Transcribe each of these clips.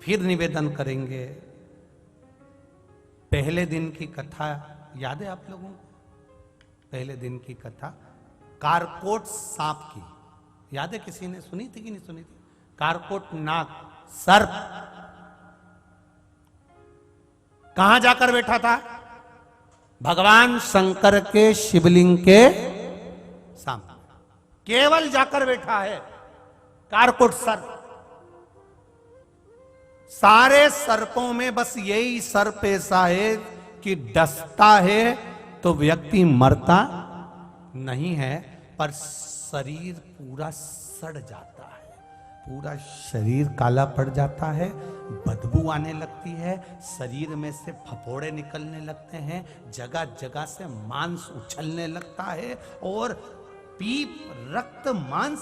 फिर निवेदन करेंगे। पहले दिन की कथा याद है आप लोगों को? पहले दिन की कथा कारकोट सांप की याद है? किसी ने सुनी थी कि नहीं सुनी थी? कारकोट नाग सर्प कहां जाकर बैठा था? भगवान शंकर के शिवलिंग के सामने केवल जाकर बैठा है कारकोट सर्प। सारे सर्पों में बस यही सर्प ऐसा है कि डसता है तो व्यक्ति मरता नहीं है, पर शरीर पूरा सड़ जाता है, पूरा शरीर काला पड़ जाता है, बदबू आने लगती है, शरीर में से फफोड़े निकलने लगते हैं, जगह जगह से मांस उछलने लगता है और पीप रक्त मांस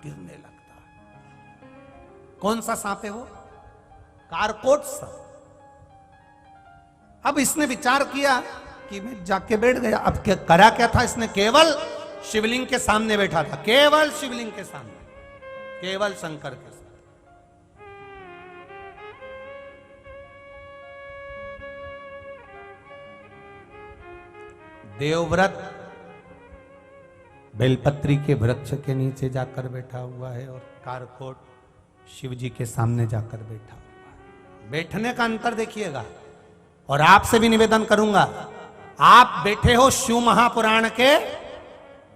गिरने लगता है। कौन सा सांप है वो? कारकोट सांप। अब इसने विचार किया कि मैं जाके बैठ गया। अब क्या करा? क्या था इसने? केवल शिवलिंग के सामने बैठा था, केवल शिवलिंग के सामने, केवल शंकर के सामने। देवव्रत बेलपत्री के वृक्ष के नीचे जाकर बैठा हुआ है और कारकोट शिव जी के सामने जाकर बैठा हुआ है। बैठने का अंतर देखिएगा। और आपसे भी निवेदन करूंगा, आप बैठे हो शिव महापुराण के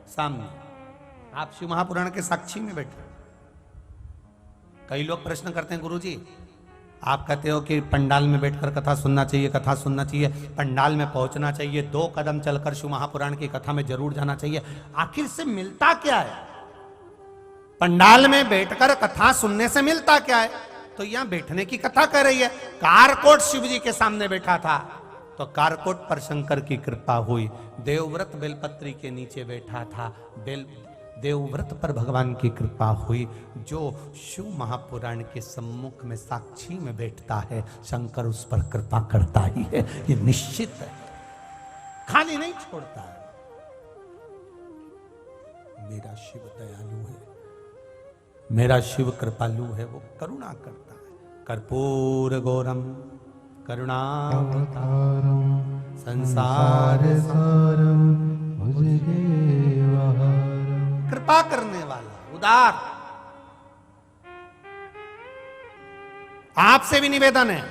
सामने, आप शिव महापुराण के साक्षी में बैठे। कई लोग प्रश्न करते हैं, गुरुजी आप कहते हो कि पंडाल में बैठकर कथा सुनना चाहिए, कथा सुनना चाहिए, पंडाल में पहुंचना चाहिए, 2 कदम चलकर शिव महापुराण की कथा में जरूर जाना चाहिए। आखिर से मिलता क्या है? पंडाल में बैठकर कथा सुनने से मिलता क्या है? तो यहां बैठने की कथा कर रही है। कारकोट शिव जी के सामने बैठा था तो कारकोट पर शंकर की कृपा हुई। देवव्रत बेलपत्री के नीचे बैठा था, देवव्रत पर भगवान की कृपा हुई। जो शिव महापुराण के सम्मुख में साक्षी में बैठता है, शंकर उस पर कृपा करता ही है, ये निश्चित है, खाली नहीं छोड़ता है। मेरा शिव दयालु है, मेरा शिव कृपालु है, वो करुणा करता है। कर्पूर गौरम करुणावतारम संसार सारम कृपा करने वाला, उदार। आपसे भी निवेदन है,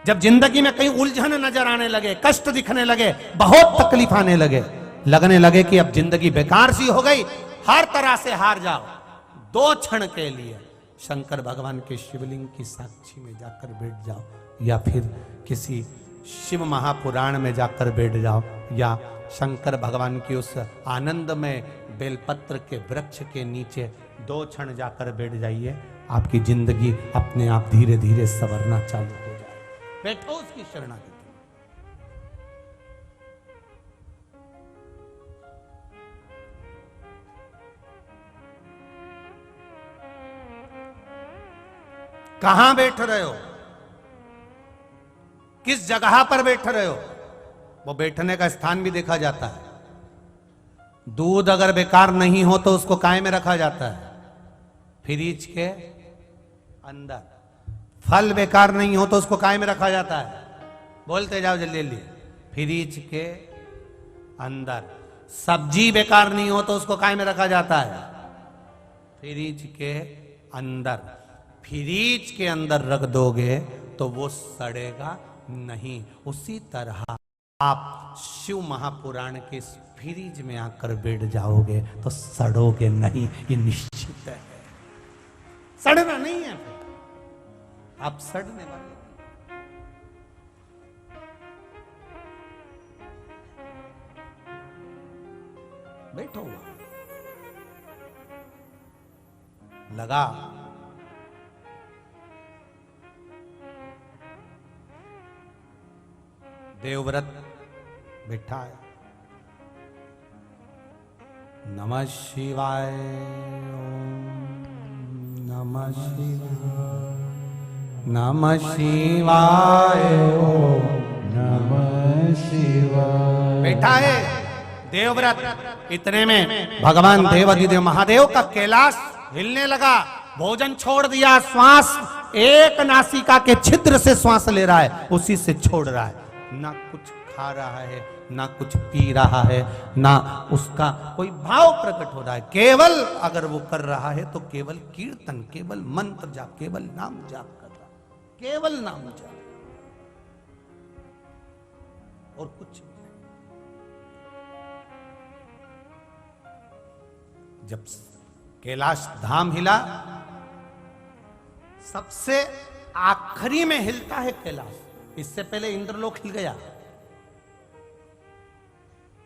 जब जिंदगी में कहीं उलझन नजर आने लगे, कष्ट दिखने लगे, बहुत तकलीफ आने लगे, लगने लगे कि अब जिंदगी बेकार सी हो गई, हर तरह से हार जाओ, 2 क्षण के लिए शंकर भगवान के शिवलिंग की साक्षी में जाकर बैठ जाओ, या फिर किसी शिव महापुराण में जाकर बैठ जाओ, या शंकर भगवान की उस आनंद में बेलपत्र के वृक्ष के नीचे 2 क्षण जाकर बैठ जाइए। आपकी जिंदगी अपने आप धीरे धीरे संवरना चालू हो जाए। बैठो उसकी शरणागति। कहां बैठ रहे हो? किस जगह पर बैठ रहे हो? वो बैठने का स्थान भी देखा जाता है। दूध अगर बेकार नहीं हो तो उसको काय में रखा जाता है? फ्रिज के अंदर। फल बेकार नहीं हो तो उसको काय में रखा जाता है? बोलते जाओ जल्दी जल्दी। फ्रिज के अंदर। सब्जी बेकार नहीं हो तो उसको काय में रखा जाता है? फ्रिज के अंदर। फ्रिज के अंदर रख दोगे तो वो सड़ेगा नहीं। उसी तरह आप शिव महापुराण के फ्रिज में आकर बैठ जाओगे तो सड़ोगे नहीं, ये निश्चित है। सड़ना नहीं है, आप सड़ने वाले। बैठो लगा। देवव्रत बैठा है। नमः शिवाय ओम नमः शिवाय नमः शिवाय ओम नमः शिवाय। बैठा है देवव्रत। इतने में भगवान देवाधिदेव महादेव का कैलाश हिलने लगा। भोजन छोड़ दिया, श्वास एक नासिका के छिद्र से श्वास ले रहा है, उसी से छोड़ रहा है। ना कुछ खा रहा है, ना कुछ पी रहा है, ना उसका कोई भाव प्रकट हो रहा है। केवल अगर वो कर रहा है तो केवल कीर्तन, केवल मंत्र जाप, केवल नाम जाप कर रहा है, केवल नाम जाप और कुछ नहीं। जब कैलाश धाम हिला, सबसे आखिरी में हिलता है कैलाश, इससे पहले इंद्रलोक हिल गया।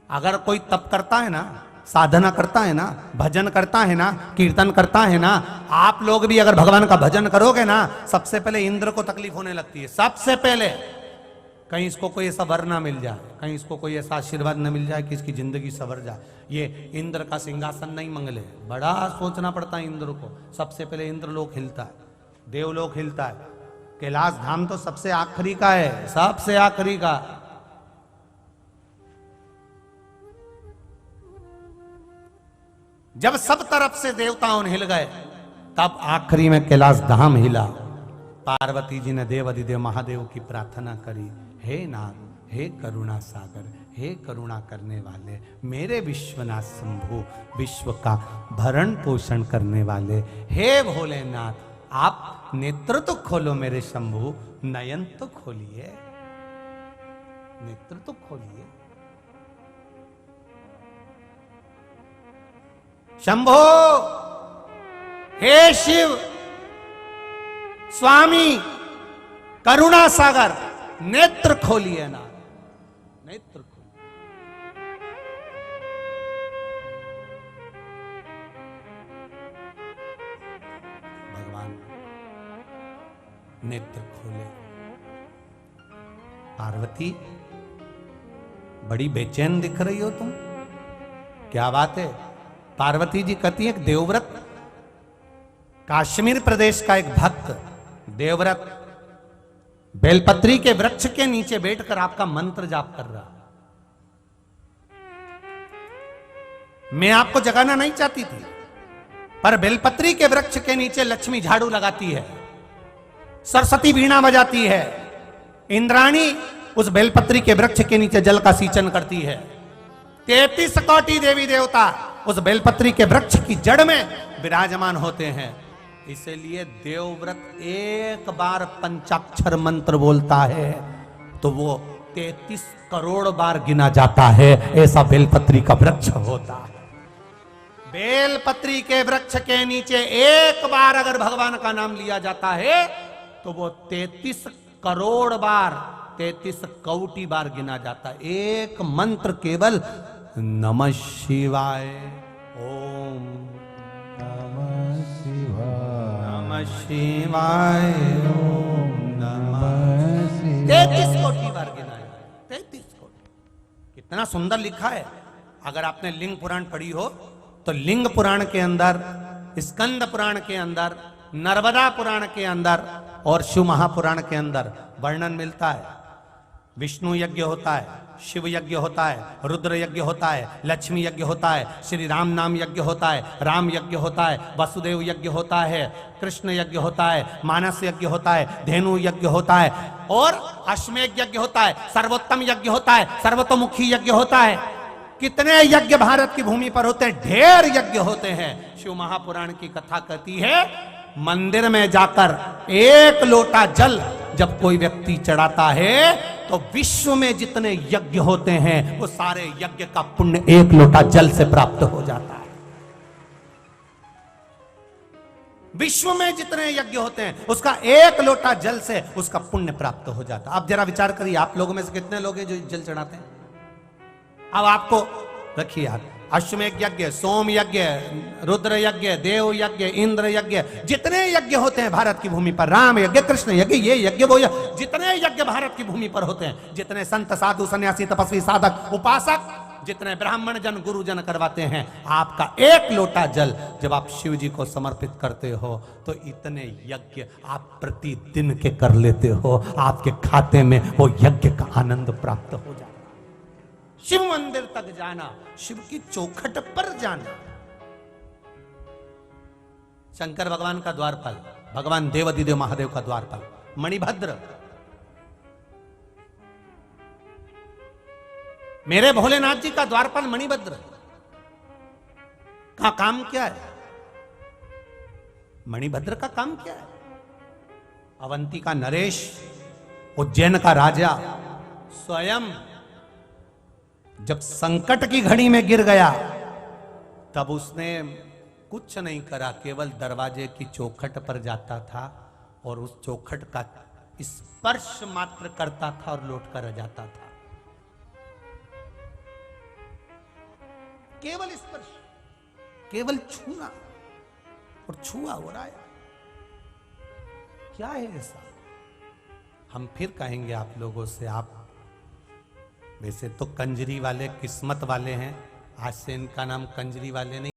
अगर कोई तप करता है ना, साधना करता है ना, भजन करता है ना, कीर्तन करता है ना, आप लोग भी अगर भगवान का भजन करोगे ना, सबसे पहले इंद्र को तकलीफ होने लगती है। सबसे पहले कहीं इसको कोई ऐसा वर ना मिल जाए, कहीं इसको कोई ऐसा आशीर्वाद न मिल जाए कि इसकी जिंदगी सवर जाए। ये इंद्र का सिंहासन नहीं मंगले, बड़ा सोचना पड़ता है इंद्र को। सबसे पहले इंद्रलोक हिलता है, देवलोक हिलता है, कैलाश धाम तो सबसे आखिरी का है, सबसे आखिरी का। जब सब तरफ से देवताओं हिल गए, तब आखिरी में कैलाश धाम हिला। पार्वती जी ने देव अधिदेव महादेव की प्रार्थना करी, हे नाथ, हे करुणा सागर, हे करुणा करने वाले, मेरे विश्वनाथ शंभु, विश्व का भरण पोषण करने वाले, हे भोलेनाथ, आप नेत्र तो खोलो मेरे शंभु, नयन तो खोलिए, नेत्र तो खोलिए। शंभो, हे शिव स्वामी करुणा सागर, नेत्र खोलिए ना, नेत्र खोलिए। भगवान नेत्र खोले। पार्वती बड़ी बेचैन दिख रही हो तुम, क्या बात है? पार्वती जी कहती है, एक देवव्रत, काश्मीर प्रदेश का एक भक्त देवव्रत बेलपत्री के वृक्ष के नीचे बैठकर आपका मंत्र जाप कर रहा। मैं आपको जगाना नहीं चाहती थी, पर बेलपत्री के वृक्ष के नीचे लक्ष्मी झाड़ू लगाती है, सरस्वती वीणा बजाती है, इंद्राणी उस बेलपत्री के वृक्ष के नीचे जल का सींचन करती है। 33 कोटि देवी देवता उस बेलपत्री के वृक्ष की जड़ में विराजमान होते हैं। इसलिए देवव्रत एक बार पंचाक्षर मंत्र बोलता है तो वो 33 करोड़ बार गिना जाता है, ऐसा बेलपत्री का वृक्ष होता है। बेलपत्री के वृक्ष के नीचे एक बार अगर भगवान का नाम लिया जाता है तो वो 33 करोड़ बार, 33 कोटि बार गिना जाता है। एक मंत्र केवल नमः शिवाय, ओम नमः शिवाय, ओम नमः शिवाय, 33 कोटि बार गिनाया, 33 कोटि। कितना सुंदर लिखा है। अगर आपने लिंग पुराण पढ़ी हो तो लिंग पुराण के अंदर, स्कंद पुराण के अंदर, नर्मदा पुराण के अंदर और शिव महापुराण के अंदर वर्णन मिलता है। विष्णु यज्ञ होता है, शिव यज्ञ होता है, रुद्र यज्ञ होता है, लक्ष्मी यज्ञ होता है, श्री राम नाम यज्ञ होता है, राम यज्ञ होता है, वसुदेव यज्ञ होता है, कृष्ण यज्ञ होता है, मानस यज्ञ होता है, धेनु यज्ञ होता है और अश्वमेध यज्ञ होता है, सर्वोत्तम यज्ञ होता है, सर्वतोमुखी यज्ञ होता है। कितने यज्ञ भारत की भूमि पर होते हैं, ढेर यज्ञ होते हैं। शिव महापुराण की कथा कहती है, मंदिर में जाकर एक लोटा जल जब कोई व्यक्ति चढ़ाता है तो विश्व में जितने यज्ञ होते हैं वो सारे यज्ञ का पुण्य एक लोटा जल से प्राप्त हो जाता है। विश्व में जितने यज्ञ होते हैं उसका एक लोटा जल से उसका पुण्य प्राप्त हो जाता है। आप जरा विचार करिए, आप लोगों में से कितने लोग हैं जो जल चढ़ाते हैं? अब आपको रखिए यार, अश्वमेध यज्ञ, सोम यज्ञ, रुद्र यज्ञ, देव यज्ञ, इंद्र यज्ञ, जितने यज्ञ होते हैं भारत की भूमि पर, राम यज्ञ, कृष्ण यज्ञ, ये यज्ञ वो यज्ञ, जितने यज्ञ भारत की भूमि पर होते हैं, जितने संत साधु सन्यासी तपस्वी साधक उपासक, जितने ब्राह्मण जन गुरुजन करवाते हैं, आपका एक लोटा जल जब आप शिव जी को समर्पित करते हो तो इतने यज्ञ आप प्रतिदिन के कर लेते हो, आपके खाते में वो यज्ञ का आनंद प्राप्त हो जाता है। शिव मंदिर तक जाना, शिव की चौखट पर जाना। शंकर भगवान का द्वारपाल भगवान देवाधिदेव महादेव का द्वारपाल मणिभद्र। मेरे भोलेनाथ जी का द्वारपाल मणिभद्र का काम क्या है? मणिभद्र का काम क्या है? अवंती का नरेश, उज्जैन का राजा स्वयं जब संकट की घड़ी में गिर गया तब उसने कुछ नहीं करा, केवल दरवाजे की चौखट पर जाता था और उस चौखट का स्पर्श मात्र करता था और लौट कर जाता था। केवल स्पर्श, केवल छूना, और छुआ हो रहा है। क्या है ऐसा? हम फिर कहेंगे आप लोगों से, आप वैसे तो कंजरी वाले किस्मत वाले हैं, आज से इनका नाम कंजरी वाले नहीं